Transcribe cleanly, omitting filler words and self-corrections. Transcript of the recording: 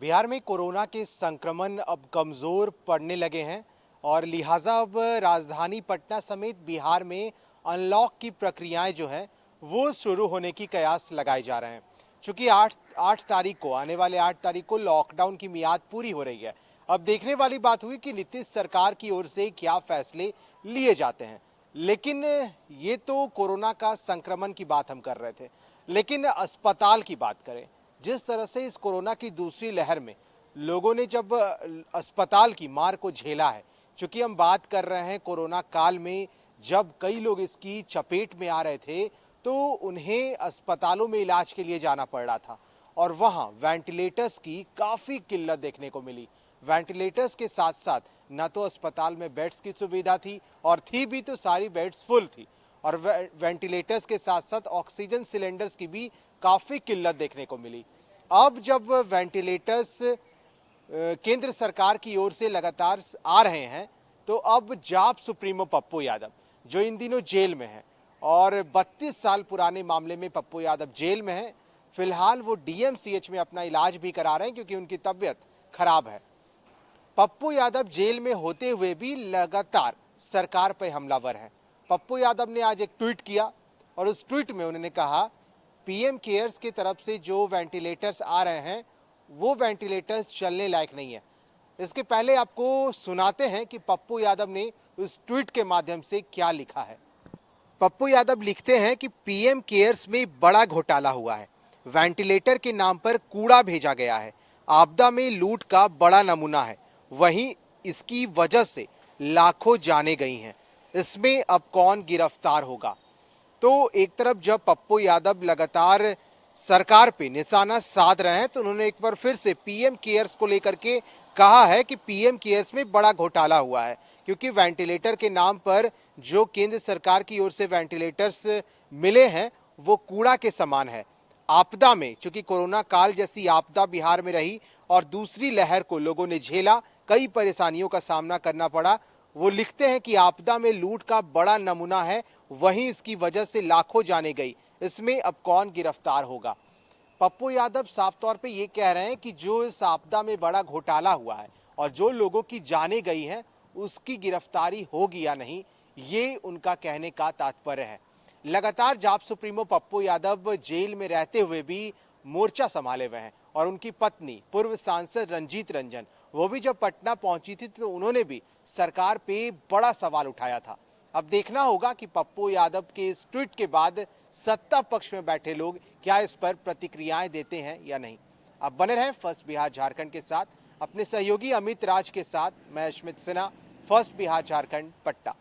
बिहार में कोरोना के संक्रमण अब कमजोर पड़ने लगे हैं और लिहाजा अब राजधानी पटना समेत बिहार में अनलॉक की प्रक्रियाएं जो हैं वो शुरू होने की कयास लगाए जा रहे हैं। चूंकि आठ तारीख को आने वाले 8 तारीख को लॉकडाउन की मियाद पूरी हो रही है। अब देखने वाली बात हुई कि नीतीश सरकार की ओर से क्या फैसले लिए जाते हैं। लेकिन ये तो कोरोना का संक्रमण की बात हम कर रहे थे, लेकिन अस्पताल की बात करें। जिस तरह से इस कोरोना की दूसरी लहर में लोगों ने जब अस्पताल की मार को झेला है, चूंकि हम बात कर रहे हैं कोरोना काल में जब कई लोग इसकी चपेट में आ रहे थे, तो उन्हें अस्पतालों में इलाज के लिए जाना पड़ रहा था और वहां वेंटिलेटर्स की काफी किल्लत देखने को मिली। वेंटिलेटर्स के साथ साथ न तो अस्पताल में बेड्स की सुविधा थी और थी भी तो सारी बेड्स फुल थी, और वेंटिलेटर्स के साथ साथ ऑक्सीजन सिलेंडर्स की भी काफी किल्लत देखने को मिली। अब जब वेंटिलेटर्स केंद्र सरकार की ओर से लगातार आ रहे हैं, तो अब जाप सुप्रीमो पप्पू यादव जो इन दिनों जेल में है और 32 साल पुराने मामले में पप्पू यादव जेल में है। फिलहाल वो डीएमसीएच में अपना इलाज भी करा रहे हैं क्योंकि उनकी तबीयत खराब है। पप्पू यादव जेल में होते हुए भी लगातार सरकार पर हमलावर हैं। पप्पू यादव ने आज एक ट्वीट किया और उस ट्वीट में उन्होंने कहा, पीएम केयर्स की तरफ से जो वेंटिलेटर्स आ रहे हैं वो वेंटिलेटर्स चलने लायक नहीं है। इसके पहले आपको सुनाते हैं कि पप्पू यादव ने उस ट्वीट के माध्यम से क्या लिखा है। पप्पू यादव लिखते हैं कि पीएम केयर्स में बड़ा घोटाला हुआ है, वेंटिलेटर के नाम पर कूड़ा भेजा गया है, आपदा में लूट का बड़ा नमूना है, वहीं इसकी वजह से लाखों जाने गई हैं। इसमें अब कौन गिरफ्तार होगा। तो एक तरफ जब पप्पू यादव लगातार सरकार पे निशाना साध रहे हैं, तो उन्होंने एक बार फिर से पीएम केयर्स को लेकर के कहा है कि पीएम केयर्स में बड़ा घोटाला हुआ है, क्योंकि वेंटिलेटर के नाम पर जो केंद्र सरकार की ओर से वेंटिलेटर्स मिले हैं वो कूड़ा के समान है। आपदा में, चूंकि कोरोना काल जैसी आपदा बिहार में रही और दूसरी लहर को लोगों ने झेला, कई परेशानियों का सामना करना पड़ा। वो लिखते हैं कि आपदा में लूट का बड़ा नमूना है, वहीं इसकी वजह से लाखों जाने गई, इसमें अब कौन गिरफ्तार होगा। पप्पू यादव साफ तौर पे ये कह रहे हैं कि जो इस आपदा में बड़ा घोटाला हुआ है और जो लोगों की जानें गई हैं उसकी गिरफ्तारी होगी या नहीं, ये उनका कहने का तात्पर्य है। लगातार जाप सुप्रीमो पप्पू यादव जेल में रहते हुए भी मोर्चा संभाले हुए हैं और उनकी पत्नी पूर्व सांसद रंजीत रंजन, वो भी जब पटना पहुंची थी तो उन्होंने भी सरकार पे बड़ा सवाल उठाया था। अब देखना होगा कि पप्पू यादव के इस ट्वीट के बाद सत्ता पक्ष में बैठे लोग क्या इस पर प्रतिक्रियाएं देते हैं या नहीं। अब बने रहें फर्स्ट बिहार झारखंड के साथ, अपने सहयोगी अमित राज के साथ मैं अश्मित सिन्हा, फर्स्ट बिहार झारखंड, पटना।